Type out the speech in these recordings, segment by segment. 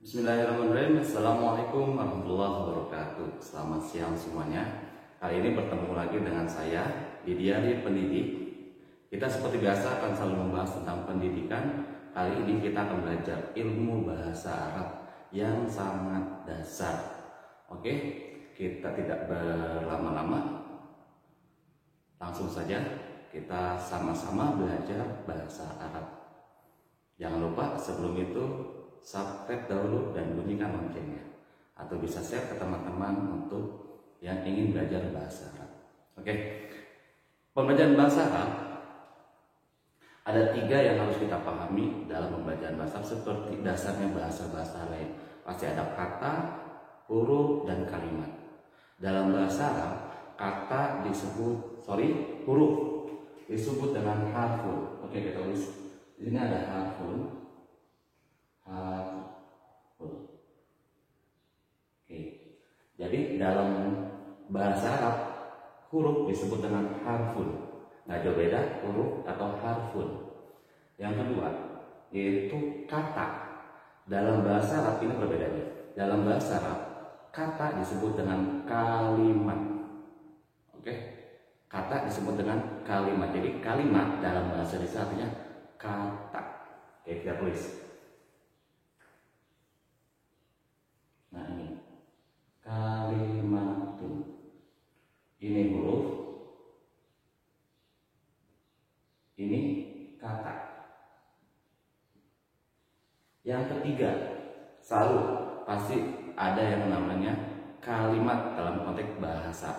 Bismillahirrahmanirrahim. Assalamualaikum warahmatullahi wabarakatuh. Selamat siang semuanya. Kali ini bertemu lagi dengan saya di Diari Pendidik. Kita seperti biasa akan selalu membahas tentang pendidikan. Kali ini kita akan belajar ilmu bahasa Arab yang sangat dasar. Oke, kita tidak berlama-lama. Langsung saja kita sama-sama belajar bahasa Arab. Jangan lupa sebelum itu subscribe dahulu dan bunyikan loncengnya, atau bisa share ke teman-teman untuk yang ingin belajar bahasa Arab. Oke, pembelajaran bahasa Arab ada 3 yang harus kita pahami dalam pembelajaran bahasa Arab, seperti dasarnya bahasa-bahasa lain. Pasti ada kata, huruf, dan kalimat. Dalam bahasa Arab, huruf disebut dengan harfun. Oke, kita tulis. Di sini ada harfun. Oke. Jadi dalam bahasa Arab huruf disebut dengan harfun. Nggak jauh beda huruf atau harfun. Yang kedua yaitu kata. Dalam bahasa Arab ini perbedaannya. Dalam bahasa Arab kata disebut dengan kalimat. Oke. Kata disebut dengan kalimat. Jadi kalimat dalam bahasa Indonesia artinya kata. Oke, kita tulis. Nah, ini kalimatun. Ini huruf, ini kata. Yang ketiga, selalu pasti ada yang namanya kalimat dalam konteks bahasa.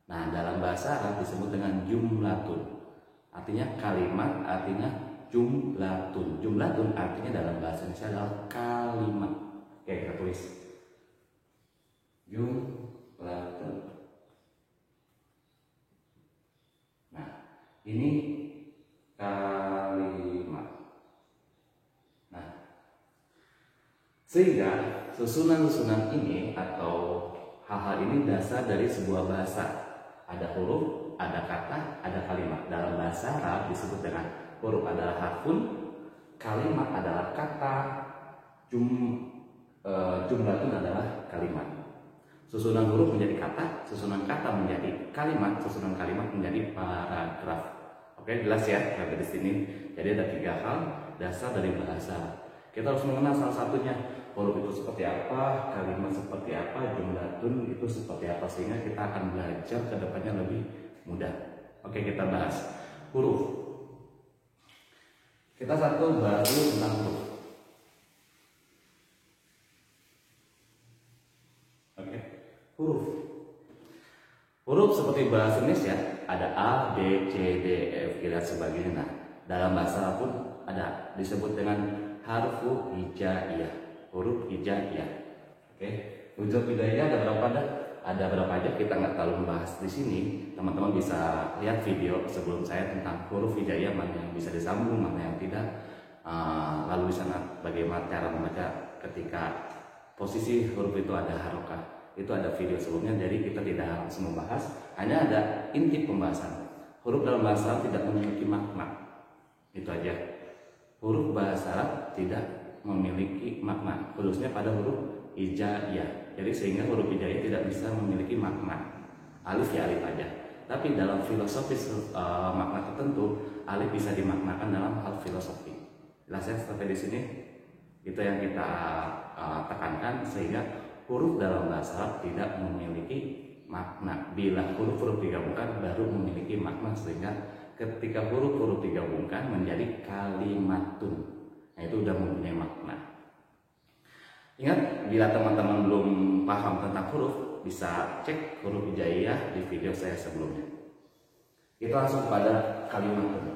Nah, dalam bahasa Arab disebut dengan jumlatun. Artinya kalimat, artinya jumlatun. Jumlatun artinya dalam bahasa Indonesia adalah kalimat. Oke, kita tulis jumlatun. Nah, ini kalimat. Nah, sehingga susunan-susunan ini atau hal-hal ini dasar dari sebuah bahasa. Ada huruf, ada kata, ada kalimat. Dalam bahasa Arab disebut dengan huruf adalah harfun, kalimat adalah kata, jumlatun adalah kalimat. Susunan huruf menjadi kata, susunan kata menjadi kalimat, susunan kalimat menjadi paragraf. Oke, jelas ya sampai di sini. Jadi ada 3 hal dasar dari bahasa. Kita harus mengenal salah satunya. Huruf itu seperti apa, kalimat seperti apa, jumlatun itu seperti apa, sehingga kita akan belajar ke depannya lebih mudah. Oke, kita bahas huruf. Kita satu baru tentang huruf. Huruf. Huruf seperti bahasa Indonesia ada A, B, C, D, E, F, G dan sebagainya. Nah, dalam bahasa Arab pun ada disebut dengan harfu hijaiyah. Huruf hijaiyah. Oke. Huruf hijaiyah ada berapa? Ada berapa aja, kita nggak terlalu membahas di sini. Teman-teman bisa lihat video sebelum saya tentang huruf hijaiyah, mana yang bisa disambung, mana yang tidak. Lalu di sana bagaimana cara membaca ketika posisi huruf itu ada harokah. Itu ada video sebelumnya, jadi kita tidak langsung membahas. Hanya ada inti pembahasan. Huruf dalam bahasa Arab tidak memiliki makna. Itu aja. Huruf bahasa Arab tidak memiliki makna, khususnya pada huruf hijaiyah. Jadi sehingga huruf hijaiyah tidak bisa memiliki makna. Alif ya alif aja. Tapi dalam filosofis makna tertentu, alif bisa dimaknakan dalam hal filosofi. Jelas ya sampai di sini? Itu yang kita tekankan, sehingga huruf dalam bahasa Arab tidak memiliki makna. Bila huruf-huruf digabungkan baru memiliki makna, sehingga ketika huruf-huruf digabungkan menjadi kalimatun. Nah, itu udah mempunyai makna. Ingat, bila teman-teman belum paham tentang huruf, bisa cek huruf hijaiyah di video saya sebelumnya. Kita langsung pada kalimatun.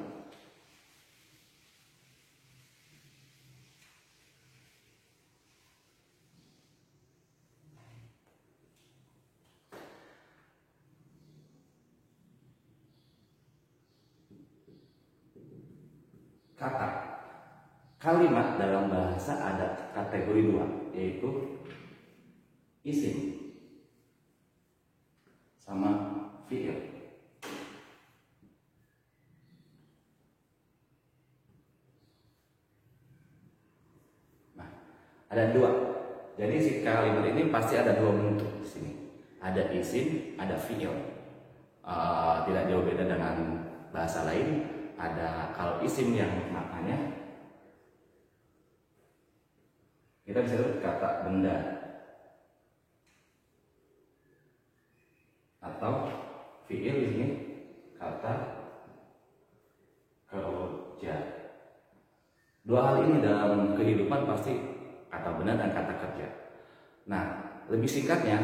Kata. Kalimat dalam bahasa ada kategori 2, yaitu isim sama fi'il. Ada dua. Jadi si kalimat ini pasti ada dua bentuk di sini. Ada isim, ada fiil. Tidak jauh beda dengan bahasa lain. Ada kalau isim yang maknanya kita bisa lihat kata benda atau fiil di sini kata kerja. Dua hal ini dalam kehidupan pasti kata benda dan kata kerja. Nah, lebih singkatnya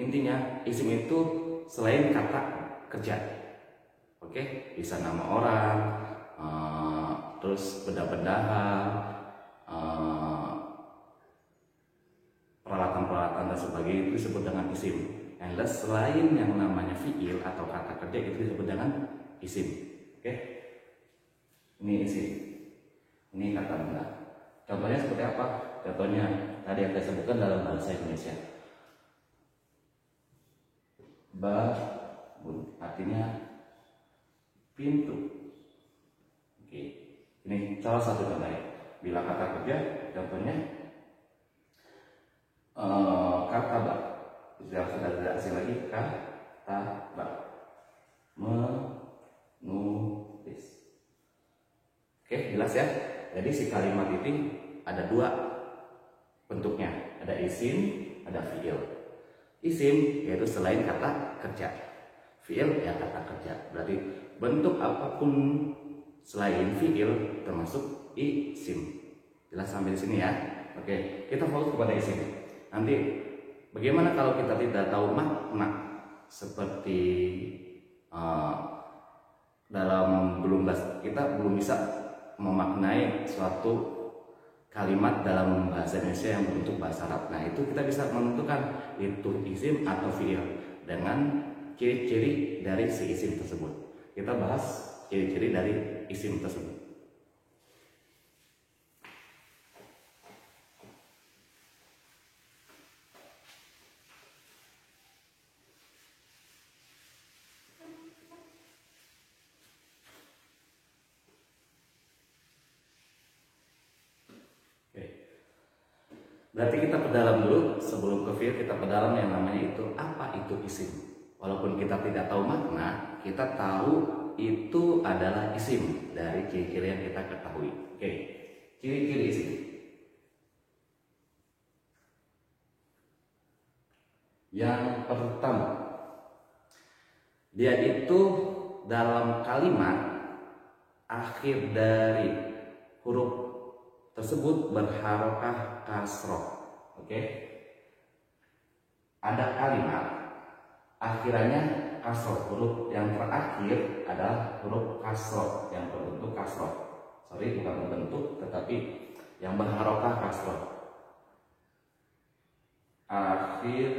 intinya isim itu selain kata kerja. Oke, bisa nama orang, terus benda-benda, peralatan-peralatan dan sebagainya itu disebut dengan isim. Yang selain yang namanya fiil atau kata kerja itu disebut dengan isim. Oke, ini isim, ini kata benda. Contohnya seperti apa? Contohnya tadi yang saya sebutkan dalam bahasa Indonesia. Babun artinya pintu. Oke, ini salah satu contohnya. Bila kata kerja, contohnya kata bak. Sudah tidak asing lagi, kata bak. Menulis. Oke, jelas ya. Jadi si kalimat ini ada dua bentuknya, ada isim, ada fiil. Isim yaitu selain kata kerja, fiil ya kata kerja. Berarti bentuk apapun selain fiil termasuk isim. Jelas sampai di sini ya. Oke, kita fokus kepada isim. Nanti bagaimana kalau kita tidak tahu makna seperti kita belum bisa memaknai suatu kalimat dalam bahasa Indonesia yang berbentuk bahasa Arab. Nah, itu kita bisa menentukan itu isim atau fiil dengan ciri-ciri dari si isim tersebut. Kita bahas ciri-ciri dari isim tersebut. Berarti kita perdalam dulu, sebelum ke fiil kita perdalam yang namanya itu apa itu isim. Walaupun kita tidak tahu makna, kita tahu itu adalah isim dari ciri-ciri yang kita ketahui. Oke, ciri-ciri isim. Yang pertama, dia itu dalam kalimat akhir dari huruf tersebut berharokah kasroh. Oke, ada kalimat akhirannya kasroh, huruf yang terakhir adalah huruf kasroh yang berbentuk kasroh. Sorry, bukan berbentuk tetapi yang berharokah kasroh. Akhir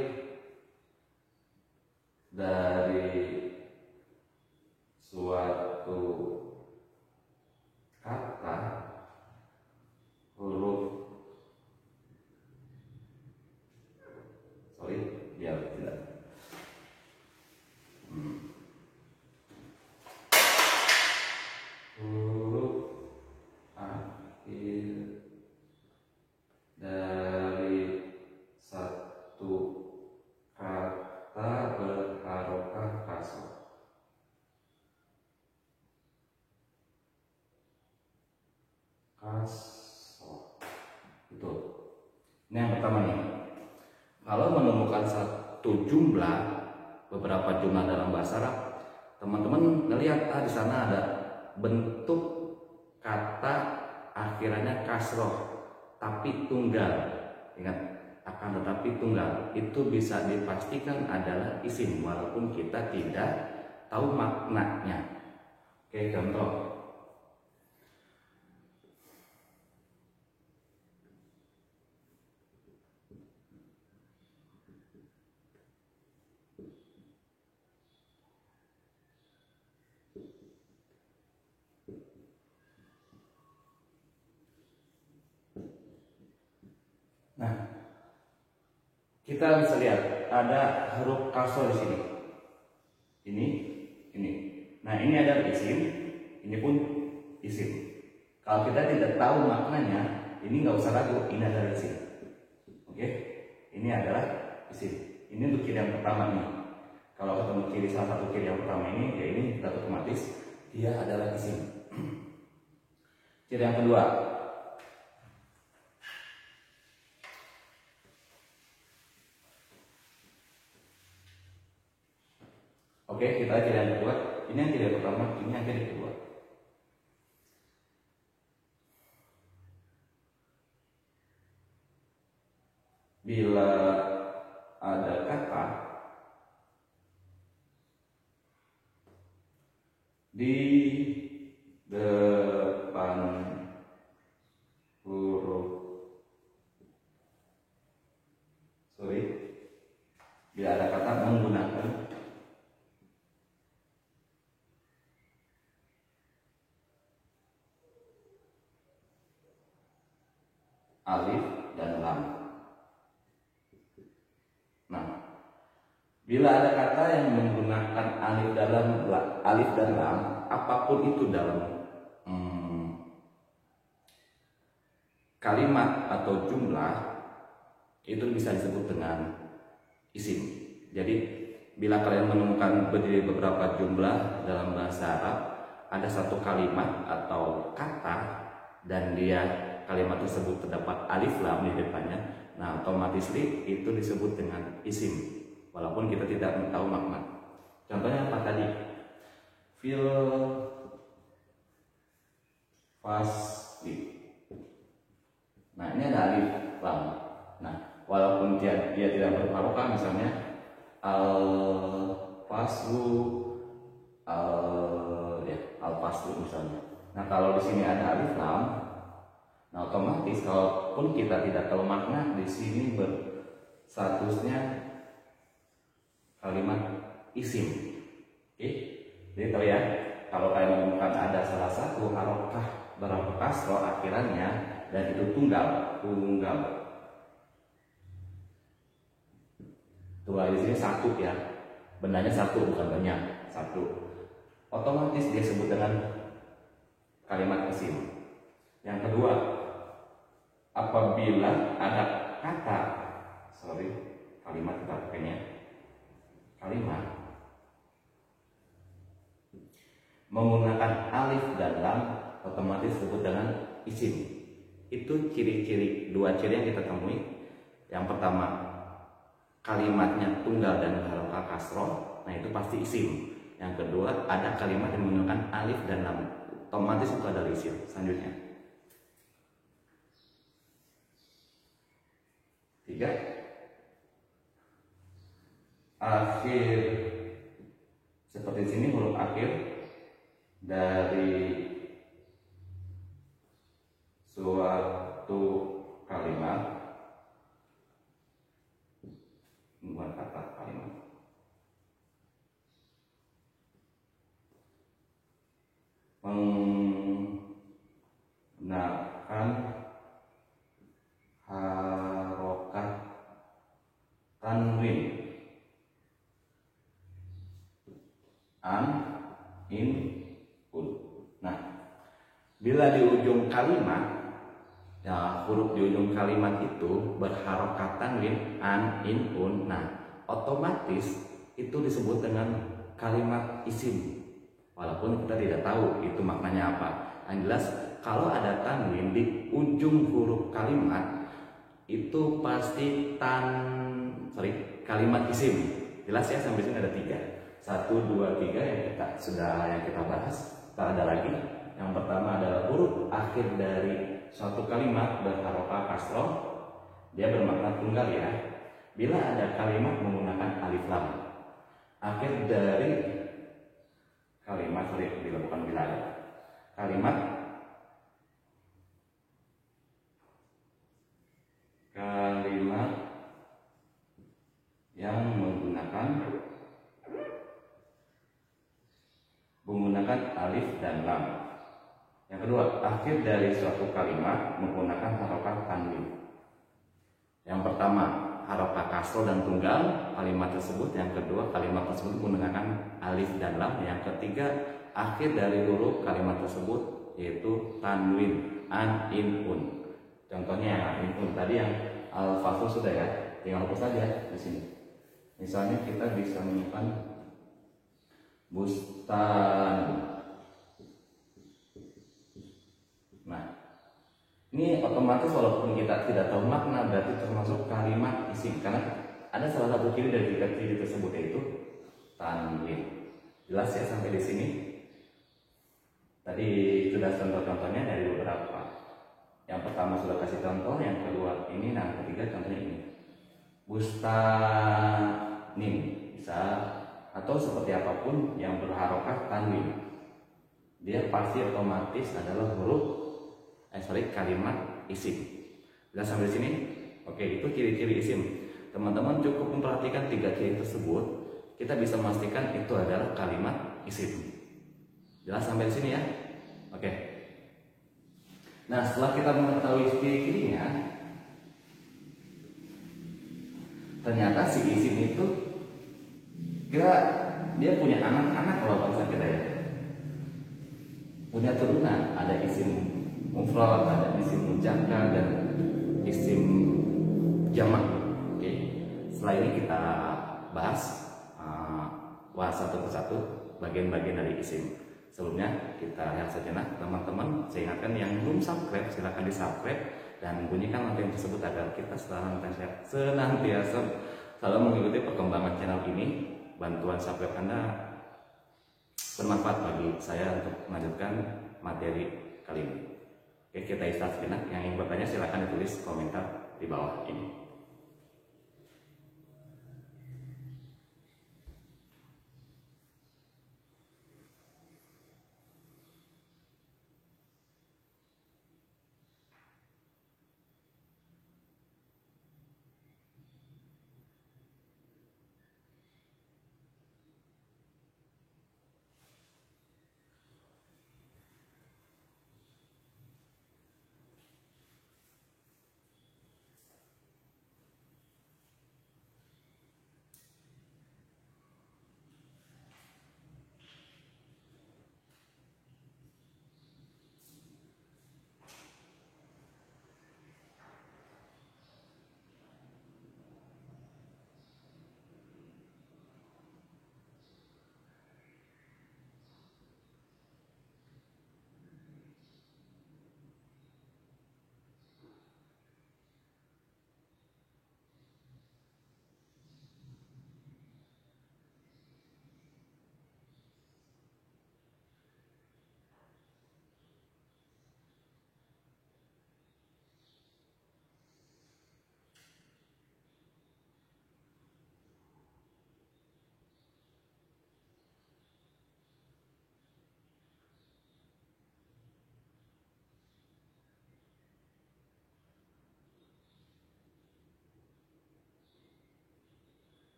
dari suatu kata huruf huruf akhir dari satu kata berharokah kasroh. Itu. Ini yang pertama nih. Kalau menemukan satu jumlah, beberapa jumlah dalam bahasa Arab, teman-teman ngelihat di sana ada bentuk kata akhirannya kasroh tapi tunggal. Ingat, akan tetapi tunggal itu bisa dipastikan adalah isim walaupun kita tidak tahu maknanya. Oke, contoh. Nah, kita bisa lihat ada huruf kasroh di sini. Ini. Nah, ini ada isim, ini pun isim. Kalau kita tidak tahu maknanya, ini nggak usah ragu, ini adalah isim. ini adalah isim. Ini untuk ciri yang pertama nih. Kalau ketemu ciri salah satu ciri yang pertama ini, ya ini sudah otomatis dia adalah isim. Ciri yang kedua, oke, kita ciri yang kedua. Ini yang ciri yang pertama, ini yang ciri kedua. Bila ada kata di depan huruf, bila ada kata menggunakan alif dan lam. Nah, bila ada kata yang menggunakan alif dan lam, apapun itu dalam kalimat atau jumlah, itu bisa disebut dengan isim. Jadi bila kalian menemukan beberapa jumlah dalam bahasa Arab, ada satu kalimat atau kata dan kalimat tersebut terdapat alif lam di depannya, nah otomatis itu disebut dengan isim walaupun kita tidak tahu makna. Contohnya apa tadi? Fil fasli. Nah, ini ada alif lam. Nah, walaupun dia tidak berharokah, misalnya al faslu misalnya. Nah, kalau di sini ada alif lam, nah otomatis kalaupun kita tidak tahu makna, di sini berstatusnya kalimat isim. Oke, jadi tahu ya, kalau kalian menemukan ada salah satu harokah berharokah kasroh akhirannya dan itu tunggal. Tuh di sini satu ya, bendanya satu bukan banyak, satu. Otomatis dia sebut dengan kalimat isim. Yang kedua, apabila ada kata, kalimat kita pakainya kalimat menggunakan alif dan lam, otomatis disebut dengan isim. Itu ciri-ciri, dua ciri yang kita temui. Yang pertama, kalimatnya tunggal dan harokah kasroh, nah itu pasti isim. Yang kedua, ada kalimat yang menggunakan alif dan lam, otomatis itu adalah isim. Selanjutnya, tiga, akhir, seperti sini huruf akhir dari suatu kalimat, bukan kata, kalimat, menggunakan harokat tanwin an, in, un. Nah, bila di ujung kalimat, ya huruf di ujung kalimat itu berharokat tanwin an, in, un, nah otomatis itu disebut dengan kalimat isim walaupun kita tidak tahu itu maknanya apa. Yang jelas kalau ada tanwin di ujung huruf kalimat itu pasti kalimat isim. Jelas ya, sampai sini ada tiga. 1, 2, 3 yang kita bahas. Tak ada lagi. Yang pertama adalah huruf akhir dari suatu kalimat berharokah kasroh, dia bermakna tunggal ya. Bila ada kalimat menggunakan alif lam, akhir dari kalimat, bila ada kalimat yang menggunakan alif dan lam. Yang kedua, akhir dari suatu kalimat menggunakan harokah tanwin. Yang pertama, harokah kasroh dan tunggal kalimat tersebut. Yang kedua, kalimat tersebut menggunakan alif dan lam. Yang ketiga, akhir dari huruf kalimat tersebut yaitu tanwin, an, in, un. Contohnya an, in, un tadi yang al-fasl sudah ya. tinggal hapus saja di sini. Misalnya kita bisa menyimpan bustan. Nah, ini otomatis walaupun kita tidak tahu makna berarti termasuk kalimat isim, karena ada salah satu ciri dari tiga ciri tersebut yaitu tanwin. Jelas ya sampai di sini? Tadi sudah contoh-contohnya dari beberapa. Yang pertama sudah kasih contoh, yang kedua ini, nah ketiga contohnya ini. Bustanin bisa, atau seperti apapun yang berharokat tanwin, dia pasti otomatis adalah kalimat isim. Sudah sampai di sini? Oke, itu ciri-ciri isim. Teman-teman cukup memperhatikan tiga ciri tersebut, kita bisa memastikan itu adalah kalimat isim. Jelas sampai di sini ya? Oke. Nah, setelah kita mengetahui ciri-cirinya, ternyata si isim itu dia punya anak-anak kalau bangsa kita ya. Punya turunan, ada isim mufrad, ada isim mujakkar dan isim jamak. Oke. Setelah ini kita bahas satu persatu bagian-bagian dari isim. Sebelumnya kita lihat sejenak, teman-teman. Saya ingatkan yang belum subscribe silahkan di subscribe dan bunyikan lonceng tersebut agar kita senantiasa selalu mengikuti perkembangan channel ini. Bantuan subscribe Anda bermanfaat bagi saya untuk melanjutkan materi kali ini. Oke, kita istirahat sejenak. Yang ingin bertanya silahkan ditulis komentar di bawah ini.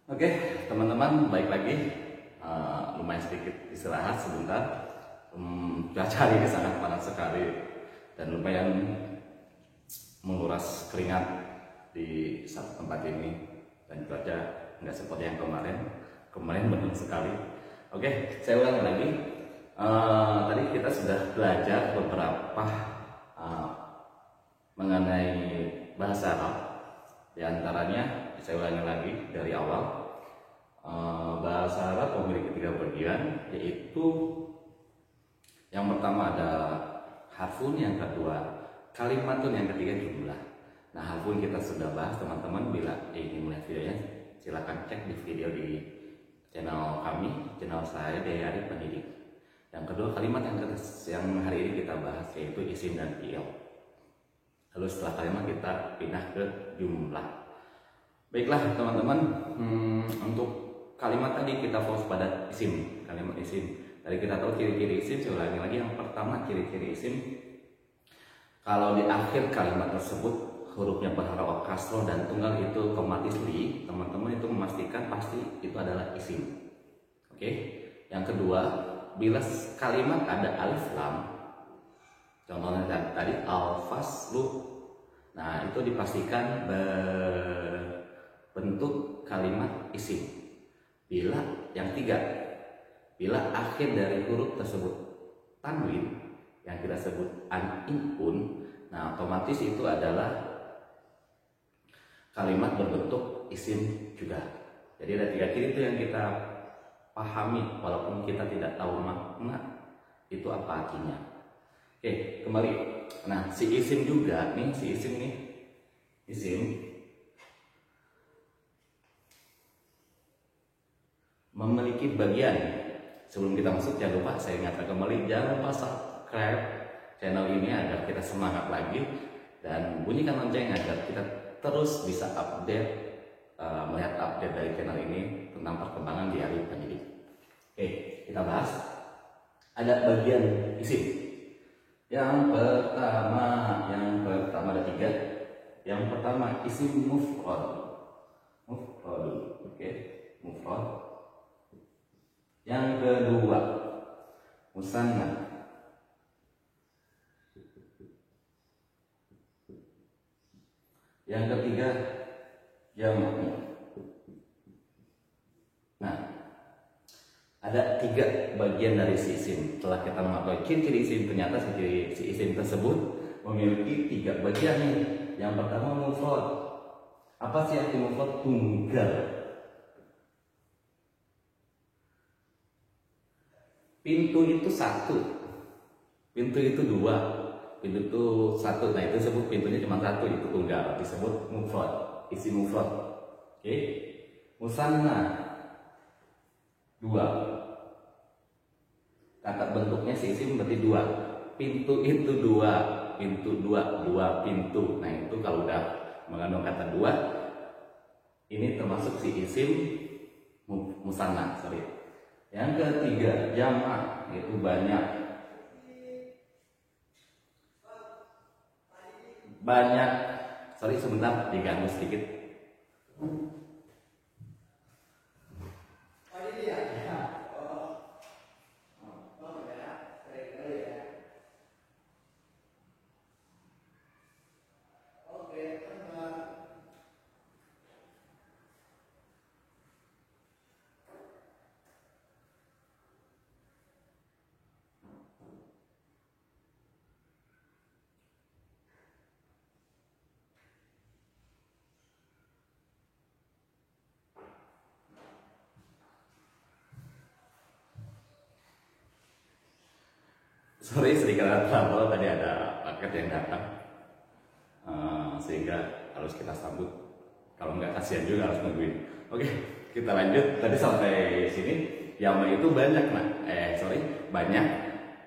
Oke, teman-teman, baik lagi. Lumayan sedikit istirahat sebentar. Cuaca hari ini sangat panas sekali dan lumayan menguras keringat di satu tempat ini, dan cuaca nggak seperti yang kemarin benar sekali. Oke, saya ulangi lagi. Tadi kita sudah belajar beberapa mengenai bahasa Arab. Di antaranya saya ulangi lagi dari awal. Bahasa Arab memiliki 3 bagian, yaitu yang pertama ada harfun, yang kedua kalimatun, yang ketiga jumlah. Nah, harfun kita sudah bahas teman-teman. Bila ingin melihat videonya, silakan cek di video di channel kami, channel saya Dari Pendidik. Yang kedua kalimat yang hari ini kita bahas, yaitu isim dan fi'il. Lalu setelah kalimat kita pindah ke jumlah. Baiklah teman-teman, untuk kalimat tadi kita fokus pada isim, kalimat isim. Tadi kita tahu ciri-ciri isim. Saya ulangi lagi. Yang pertama, ciri-ciri isim, kalau di akhir kalimat tersebut hurufnya berharaf kasroh dan tunggal itu otomatis teman-teman itu memastikan pasti itu adalah isim. Oke. Yang kedua, bila kalimat ada alif lam, contohnya tadi al-faslu, nah itu dipastikan bentuk kalimat isim. Bila yang tiga, bila akhir dari huruf tersebut tanwin, yang kita sebut an-in-un, nah otomatis itu adalah kalimat berbentuk isim juga. Jadi ada 3 ciri itu yang kita pahami, walaupun kita tidak tahu makna itu apa artinya. Oke, kembali. Nah, si isim juga nih, isim memiliki bagian. Sebelum kita masuk, jangan lupa saya ingatkan kembali, jangan lupa subscribe channel ini agar kita semangat lagi, dan bunyikan lonceng agar kita terus bisa melihat update dari channel ini tentang perkembangan di Dari Pendidik. Oke, kita bahas. Ada bagian isim. Yang pertama ada 3. Yang pertama isim mufrad. Oke, mufrad. Yang kedua musanna. Yang ketiga jamak. Nah, ada 3 bagian dari si isim. Setelah kita mengetahui ciri-ciri isim, ternyata si isim tersebut memiliki 3 bagian nih. Yang pertama mufrad. Apa sih arti mufrad? Tunggal. Pintu itu 1, pintu itu 2, pintu itu 1. Nah, itu disebut pintunya cuma 1, itu tunggal, disebut mufrad, isim mufrad. Oke. Musanna 2. Kata bentuknya si isim berarti 2. Pintu itu 2, pintu 2 pintu. Nah, itu kalau udah mengandung kata 2, ini termasuk si isim musanna, sorry. Yang ketiga jamak, itu banyak. Sorry sebentar, diganggu sedikit. Sorry sedikit trouble, tadi ada paket yang datang, sehingga harus kita sambut. Kalau nggak kasihan juga harus nungguin. Oke, kita lanjut. Tadi sampai sini jama itu banyak, banyak.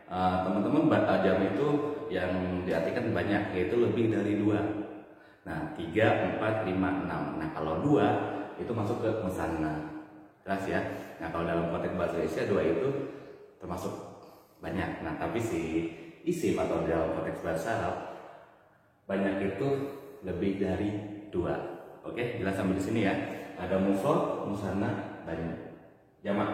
Teman-teman, jama itu yang diartikan banyak, yaitu lebih dari 2. Nah, 3, 4, 5, 6. Nah, kalau 2 itu masuk ke musanna. Jelas ya. Nah, kalau dalam konteks bahasa Indonesia 2 itu termasuk banyak. Nah, tapi si isim atau dalam konteks bahasa Arab, banyak itu lebih dari 2. Oke, jelas sampai di sini ya. Ada mufrad, musanna, dan jamak.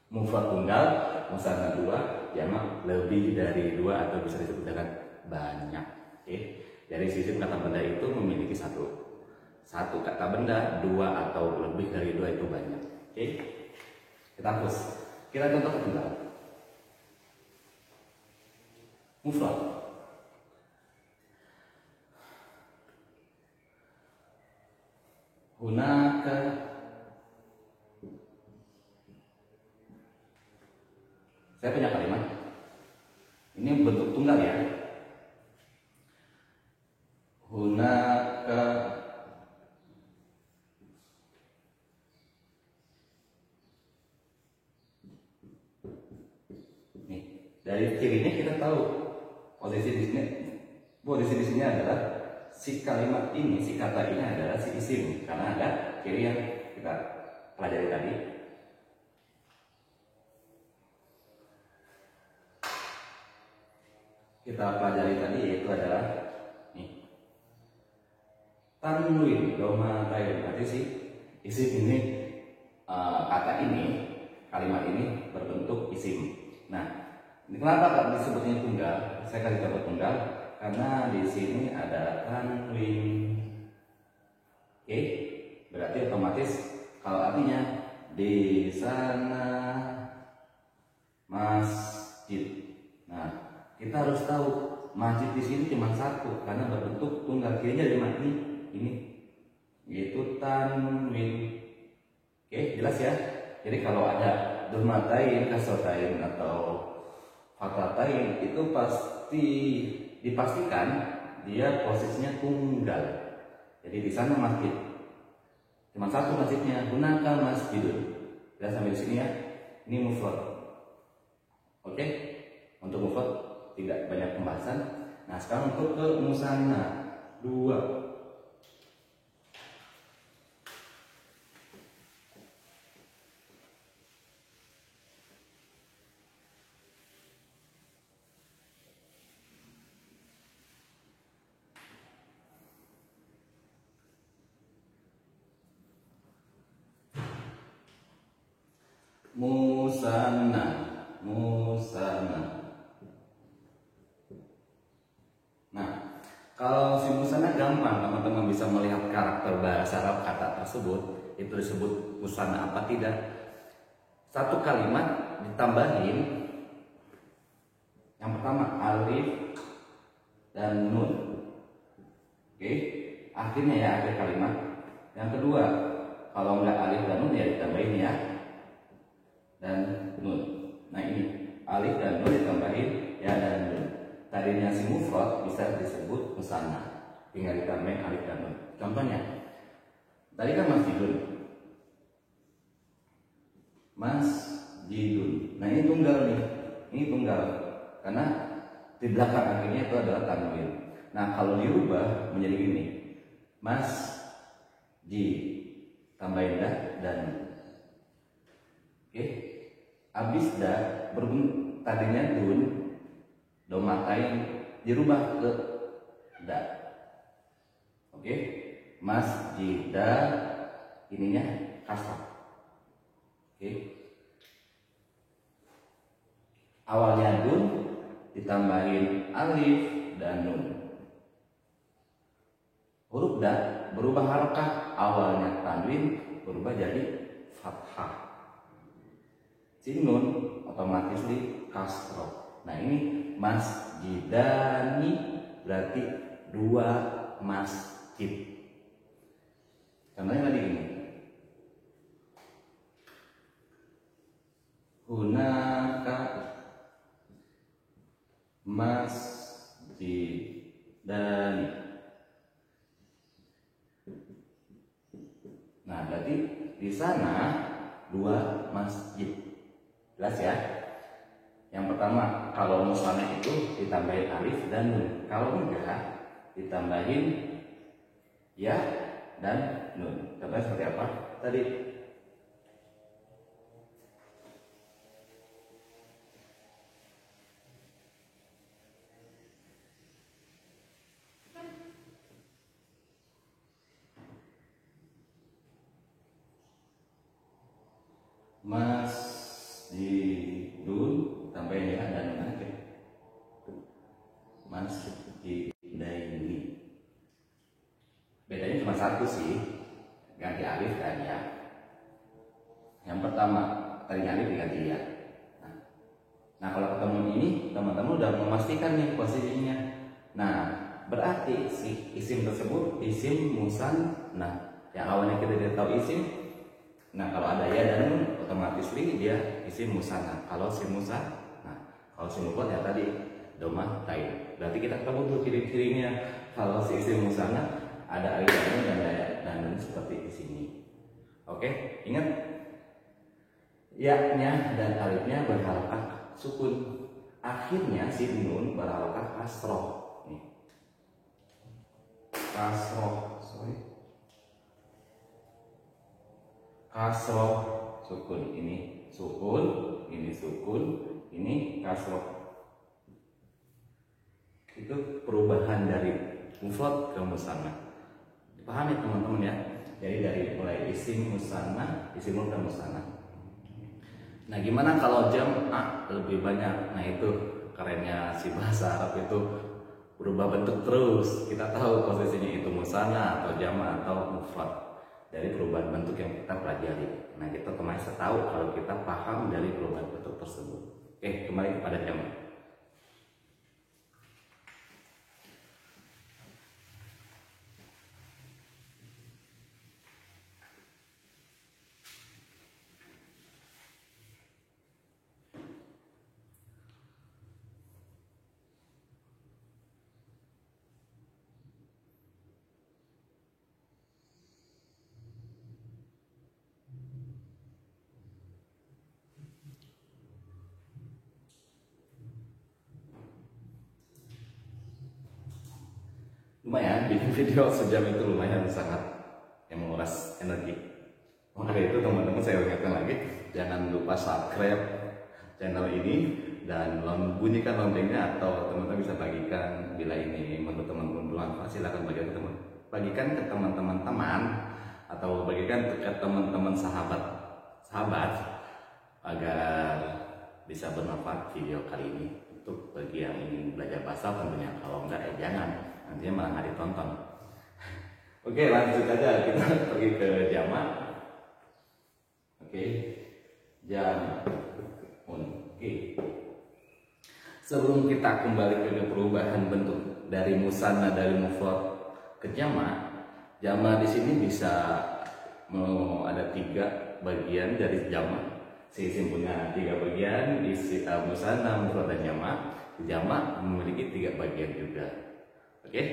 Mufrad tunggal, musanna dua, jamak lebih dari dua atau bisa disebut dengan banyak. Oke. Dari sisi kata benda itu memiliki satu kata benda, dua atau lebih dari dua itu banyak. Oke. Kita hapus. Kita contoh tunggal. Mufrad. Hunaka saya punya kalimat. Ini bentuk tunggal ya. Hunaka nih, dari cirinya kita tahu posisi di sini adalah si kalimat ini, si kata ini adalah si isim karena ada ciri yang kita pelajari tadi. Kita pelajari tadi yaitu adalah nih tanwin domatain. Berarti si isim ini kata ini, kalimat ini berbentuk isim. Nah, ini kenapa disebutnya tunggal? Saya kasih contoh tunggal karena di sini ada tanwin. Oke, berarti otomatis kalau artinya di sana masjid. Nah, kita harus tahu masjid di sini cuma satu karena berbentuk tunggal. Kirinya dari mana ini yaitu tanwin. Oke, jelas ya. Jadi kalau ada domatain, kasrotain atau fatatain itu pasti dipastikan dia posisinya tunggal. Jadi di sana masjid cuma satu masjidnya, gunakan masjidun. Kita sampai di sini ya. Ini mufrad. Oke, untuk mufrad tidak banyak pembahasan. Nah, sekarang untuk ke musanna dua. Musanna. Nah, kalau si musanna gampang, teman-teman bisa melihat karakter bahasa Arab kata tersebut. Itu disebut musanna apa tidak. Satu kalimat ditambahin yang pertama alif dan nun. Oke, akhirnya ya akhir kalimat. Yang kedua, kalau nggak alif dan nun ya ditambahin ya dan nun. Nah, ini alif dan nun ditambahin ya dan nun. Tadinya si mufrad bisa disebut musanna, tinggal ditambahin alif dan nun. Contohnya, tadi kan masjidun. Nah, ini tunggal nih. Ini tunggal karena di belakang akhirnya itu adalah tanwin. Nah, kalau dirubah menjadi ini, tambahin dah dan oke. Abis dah tadinya dun domatain dirubah ke da. Oke. Masjidah ininya kasrah. Oke. Awalnya dun ditambahin alif dan nun. Huruf da berubah harokat, awalnya tanwin berubah jadi fathah. Si nun otomatis di kasroh. Nah, ini masjidani berarti dua masjid. Contohnya tadi ini. Hunaka masjidani. Nah, berarti di sana dua masjid. Jelas ya? Yang pertama, kalau musanna itu ditambahin alif dan nun. Kalau enggak, ditambahin ya dan nun. Contohnya seperti apa? Tadi masjidun, tambahin ya dan aja masjidaini. Bedanya cuma satu sih, ganti alif dan ya. Yang pertama tadi alif diganti ya. Nah kalau ketemu ini teman-teman udah memastikan nih posisinya. Nah berarti si isim tersebut isim musanna. Yang awalnya kita tidak tahu isim. Nah kalau ada ya dan nun otomatis dia isim musanna. Kalau si musanna, nah kalau si mufrad ya tadi domah tain. Berarti kita ketemu tuh ciri-cirinya. Kalau si isim musanna ada alif dan nun dan nun seperti di sini. Oke, ingat ya-nya dan alifnya berharokat sukun. Akhirnya si nun berharokat kasroh. Nih. Kasroh sukun, ini sukun, ini kasroh. Itu perubahan dari mufrad ke musanna. Dipahami teman-teman ya. Jadi dari mulai isim musanna, isim mufrad dan musanna. Nah, gimana kalau jam'a lebih banyak? Nah, itu kerennya si bahasa Arab itu berubah bentuk terus. Kita tahu posisinya itu musanna atau jam'a atau mufrad dari perubahan bentuk yang kita pelajari. Nah, kita otomatis tahu kalau kita paham dari perubahan bentuk tersebut. Oke, kembali kepada jam'a. Lumayan, bikin video sejam itu lumayan sangat yang menguras energi. Maka itu teman-teman saya ingatkan lagi, jangan lupa subscribe channel ini dan bunyikan loncengnya, atau teman-teman bisa bagikan bila ini menurut teman-teman bermanfaat. Silakan bagikan ke teman-teman atau bagikan ke teman-teman sahabat agar bisa bermanfaat video kali ini untuk bagi yang ingin belajar bahasa tentunya. Kalau enggak ya jangan, nantinya malah nggak ditonton. Oke, lanjut aja kita pergi ke jamak. Oke, jamun. Oke. Sebelum kita kembali ke perubahan bentuk dari musanna dari mufrad ke jamak, jamak di sini bisa ada 3 bagian dari jamak. Si isim punya 3 bagian, isi musanna, mufrad dan jamak. Jamak memiliki 3 bagian juga. Oke,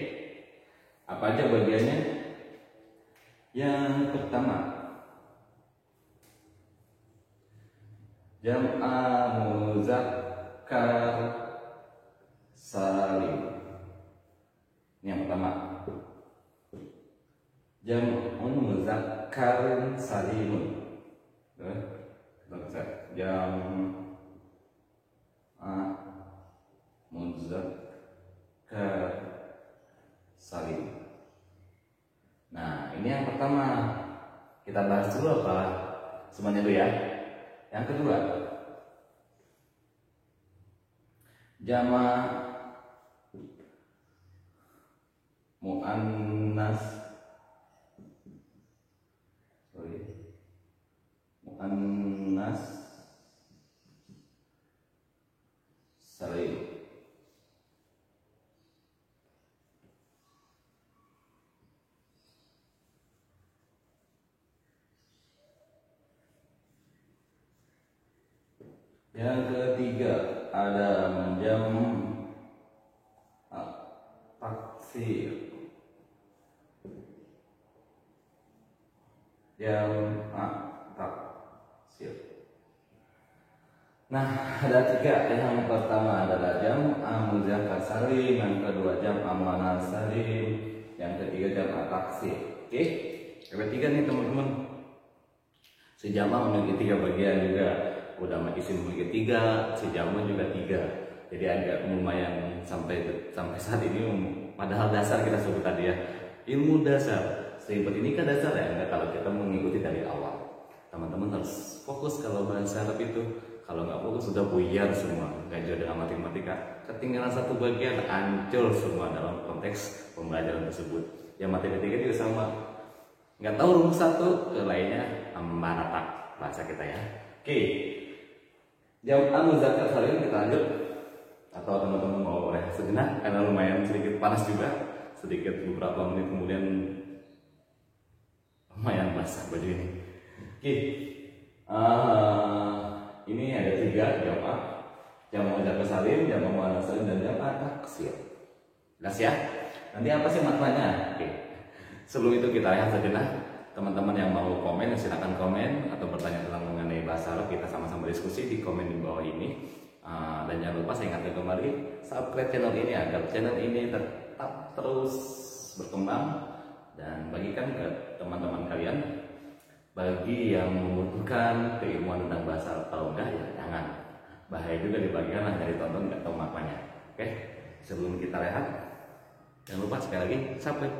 apa aja bagiannya? Yang pertama, jam'a muzakkar salim. Ini yang pertama, jam'un muzakkar salimun. Jam'a muzakkar salim. Nah, ini yang pertama. Kita bahas dulu apa? Semuanya dulu ya. Yang kedua, jamak muannas salim. Yang ketiga ada menjam taksir. Taksir. Nah, ada 3. Yang pertama adalah jam'a muzakkar salim, yang kedua jam'a muannas salim, yang ketiga jam'a taksir. Oke? Yang ketiga nih teman-teman. Si jam'a memiliki 3 bagian juga. Udah isim memiliki 3, si jamak juga 3. Jadi agak lumayan sampai saat ini. Padahal dasar kita sebut tadi ya, ilmu dasar. Seribet ini kan dasar ya, enggak kalau kita mengikuti dari awal. teman-teman harus fokus kalau bahasa Arab itu. Kalau nggak fokus sudah buyar semua, nggak jauh dengan matematika. Ketinggalan satu bagian, hancur semua dalam konteks pembelajaran tersebut. Ya matematika juga sama, nggak tahu rumus satu ke lainnya manatak bahasa kita ya. Oke, jam muzakkar salim kita lanjut. Atau teman-teman mau rehat sejenak karena lumayan sedikit panas juga, sedikit beberapa menit kemudian lumayan basah baju ini. Oke, ini ada 3 jamak, jamak muzakkar salim, jamak muannats salim, dan jamak taksir. Jelas ya? Nanti apa sih maknanya? Oke. Sebelum itu kita lihat sejenak. Teman-teman yang mau komen silakan komen atau bertanya tentang mengenai bahasa Arab, kita sama-sama diskusi di komen di bawah ini. Dan jangan lupa saya ingatkan kembali, subscribe channel ini agar channel ini tetap terus berkembang dan bagikan ke teman-teman kalian. Bagi yang membutuhkan keilmuan tentang bahasa Arab atau enggak ya jangan, bahaya juga dibagikan hanya ditonton nggak tahu maknanya. Oke, sebelum kita rehat jangan lupa sekali lagi subscribe.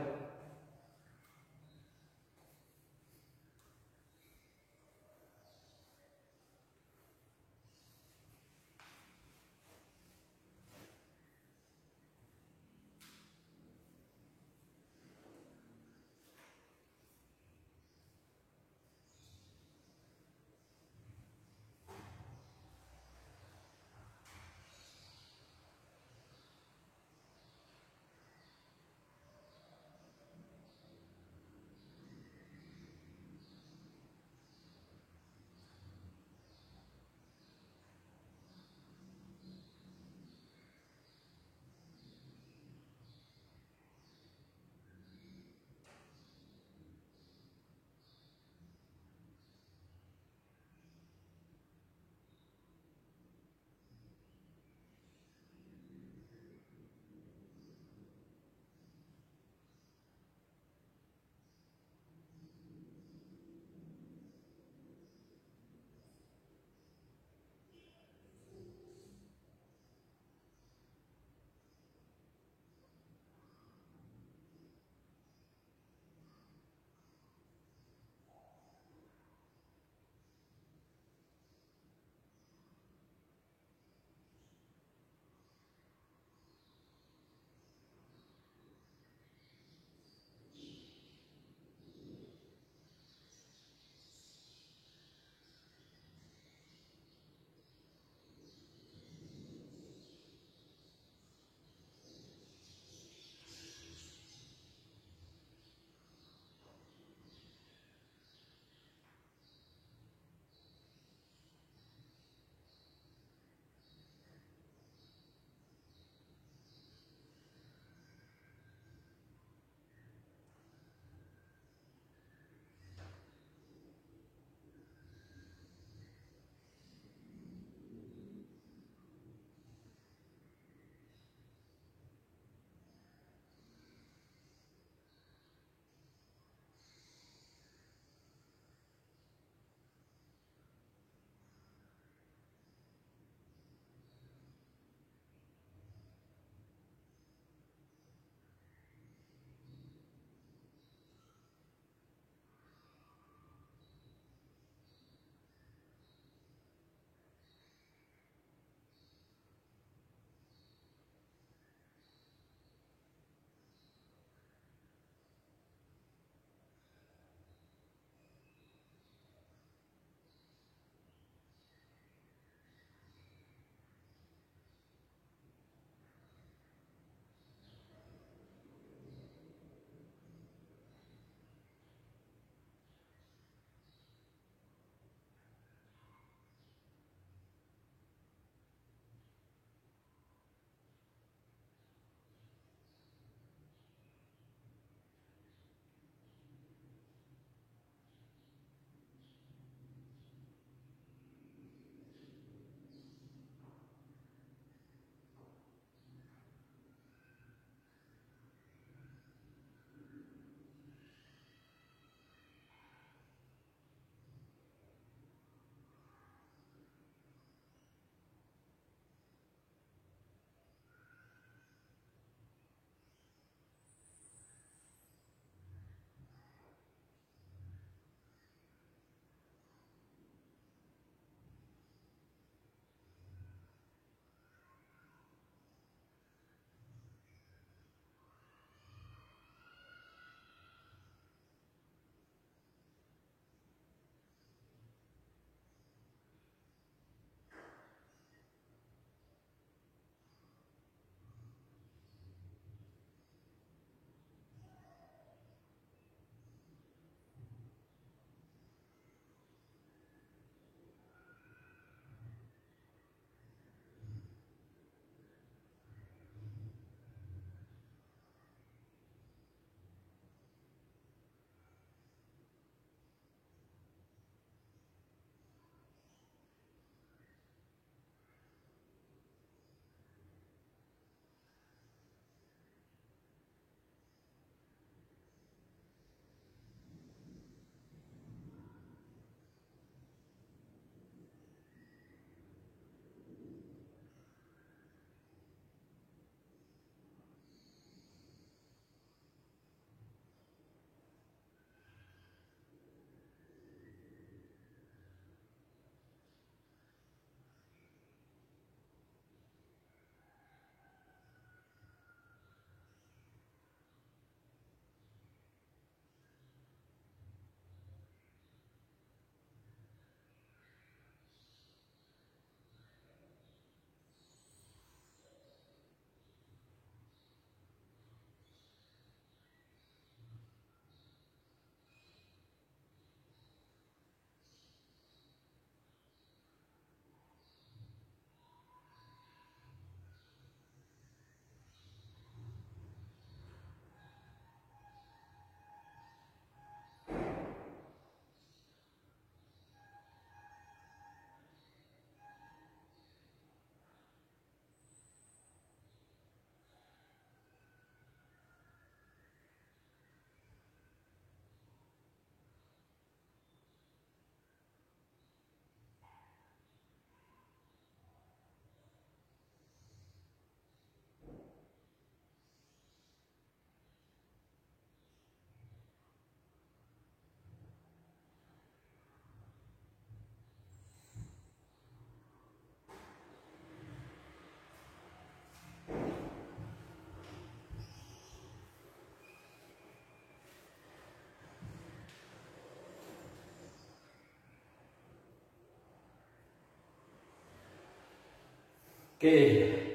Oke,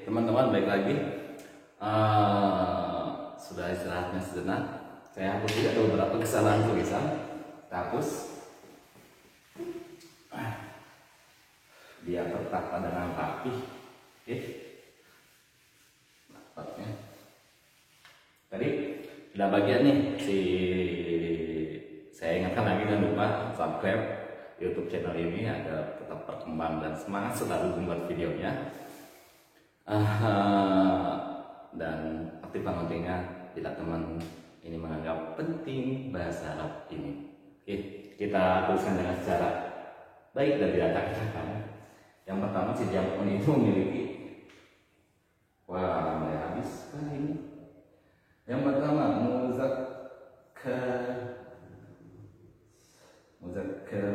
teman-teman, baik lagi. Sudah istirahatnya sejenak. Saya hapus juga, ada beberapa kesalahan tulisan. Kita hapus. Dia tertata dengan rapi. Oke. Nampaknya. Tadi sudah bagian nih saya ingatkan lagi, jangan lupa subscribe YouTube channel ini agar tetap berkembang dan semangat selalu membuat videonya. Dan aktifkan loncengnya bila teman ini menganggap penting bahasa Arab ini. Oke, kita tuliskan dengan secara baik dan tidak takkan. Yang pertama, si jampon itu memiliki, wah, mulai habis kan ini. Yang pertama, muzakkar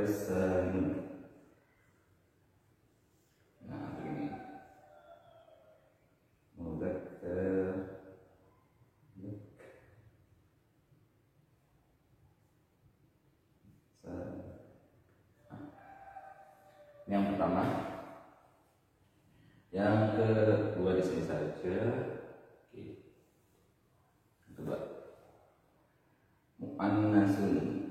salim. Nah, begini. Muzakkar salim. Yang pertama. Yang kedua di sini saja. Oke. Yang kedua, muannasun.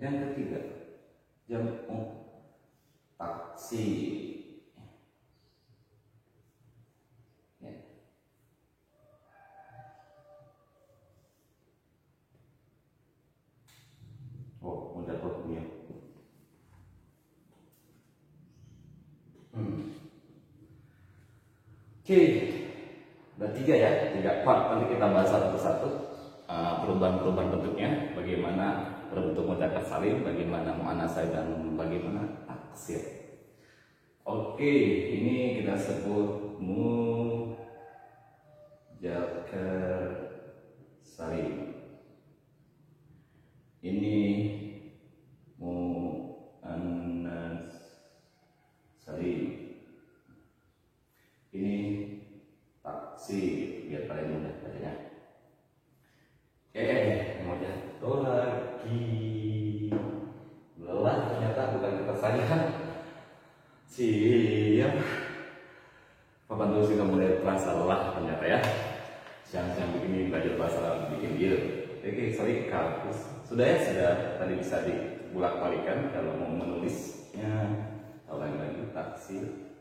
Yang ketiga, jam'u taksir. Ya. Oh, mudah hukumnya. Oke, ada tiga ya, tiga part. Nanti kita bahas satu persatu perubahan-perubahan bentuknya, bagaimana berbentuk mudzakkar salim, bagaimana muannats salim, dan bagaimana taksir. Oke, ini kita sebut mudzakkar salim. Ini muannats salim. Ini taksir, biar kalian mudah bacanya. Mau jatuh lagi. Lelah ternyata, bukan kita saja. Siap. Papan tulis juga mulai terasa lelah ternyata ya. Siang-siang begini belajar bahasa bikin dia. Oke, sorry, kampus. Sudah ya, sudah. Tadi bisa dibulak-balikan kalau mau menulisnya. Ulangi lagi, taksir.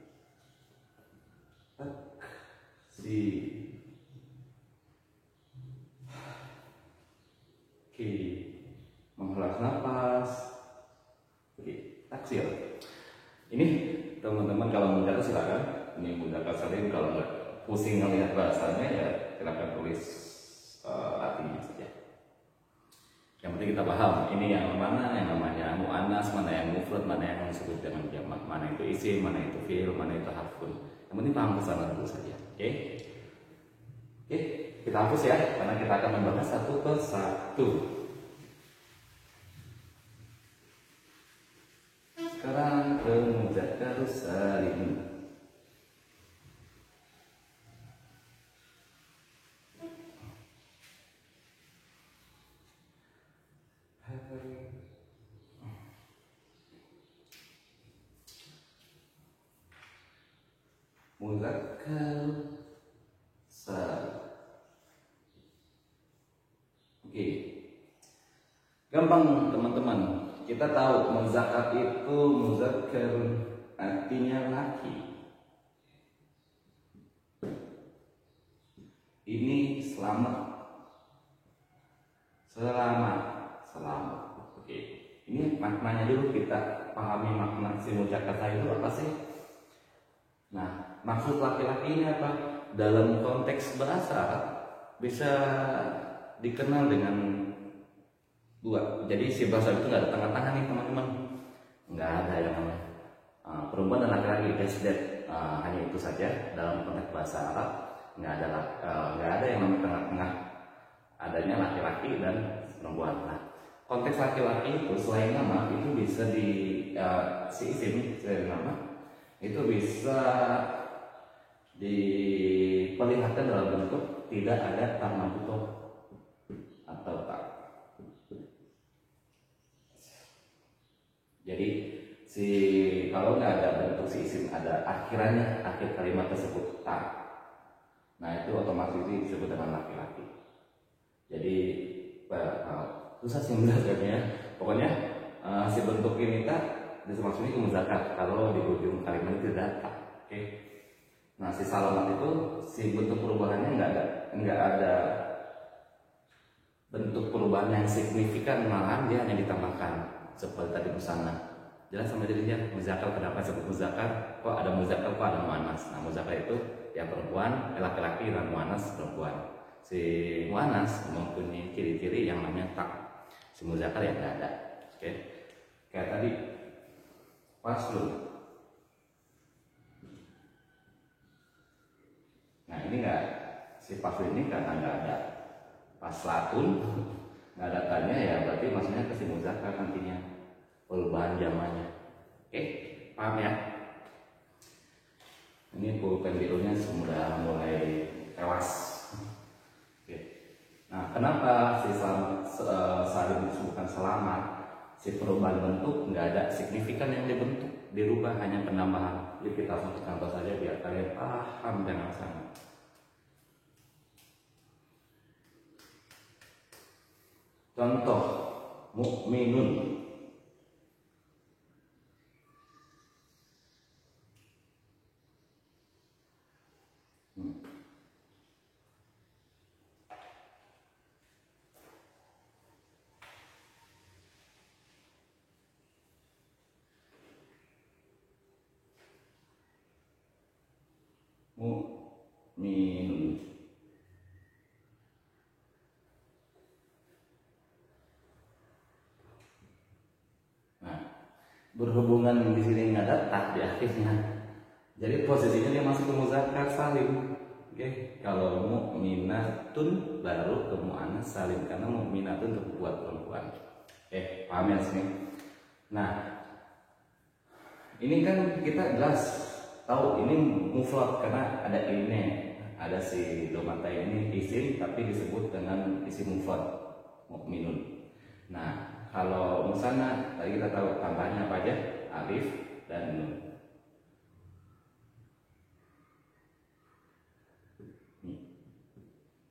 Oke, menghela nafas. Oke, taksir. Ini teman-teman kalau mencatat silakan. Ini mudzakkar salim, kalau nggak pusing melihat bahasanya ya silakan tulis artinya saja. Yang penting kita paham ini yang mana yang namanya muannats, mana yang mufrad, mana yang disebut dengan jamak, mana itu isim, mana itu fi'il, mana itu harfun. Yang penting paham kesalahan dulu saja. Oke, kita hapus ya, karena kita akan membahas satu persatu. Sekarang ke mudzakkar salim. Mudzakkar salim. Oke, gampang teman-teman. Kita tahu muzakkar itu muzakkar artinya laki. Ini selamat. Oke, ini maknanya dulu kita pahami makna si muzakkar salim itu apa sih? Nah, maksud laki-laki ini apa? Dalam konteks bahasa bisa dikenal dengan dua. Jadi si bahasa itu nggak ada tengah-tengah nih teman-teman. Nggak ada yang namanya perempuan dan laki-laki. Hanya itu saja dalam konteks bahasa Arab. Nggak ada yang namanya tengah-tengah. Adanya laki-laki dan perempuan. Nah, konteks laki-laki itu selain nama itu bisa si isim selain nama itu bisa diperlihatkan dalam bentuk tidak ada tak mabuto atau tak. Jadi kalau nggak ada bentuk si isim ada akhirannya, akhir kalimat tersebut tak, nah itu otomatis disebut dengan laki-laki. Jadi susah sih menjelaskannya. Pokoknya si bentuk ini tak maksudnya itu muzakkar kalau di ujung kalimat itu tidak tak. Oke. Nah si salamat itu si bentuk perubahannya nggak ada bentuk perubahan yang signifikan, malahan dia hanya ditambahkan seperti tadi musana. Jelas sama dirinya muzakkar, kenapa disebut muzakkar? Kok ada muzakkar, kok ada muannas? Nah muzakkar itu yang perempuan, laki-laki, dan muannas perempuan. Si muannas mempunyai ciri-ciri yang namanya tak. Si muzakkar yang nggak ada. Oke. Kayak tadi faslun. Nah ini nggak, si faslun ini karena nggak ada faslatun, nggak ada tanya ya, berarti maksudnya ke si muzakkar nantinya perubahan zamannya. Oke, paham ya? Ini pulpen birunya sudah mulai tewas. Oke. Nah, kenapa si saling disebutkan selamat? Si perubahan bentuk nggak ada signifikan yang dibentuk, dirubah hanya penambahan. Jadi kita langsung contoh saja biar kalian paham dengan sama. Contoh mukminun. Mukminun. Nah, berhubungan di sini nggak ada tak di akhirnya. Jadi posisinya dia masuk ke muzakkar salim. Oke, kalau mukminatun baru ke muannas salim karena mukminatun untuk buat perempuan. Paham ya sini? Nah, ini kan kita jelas tahu ini mufrad karena ada ini, ada si domata ini isim tapi disebut dengan isim mufrad mukminun. Nah, kalau musanna tadi kita tahu tambahnya apa aja? Alif dan nun.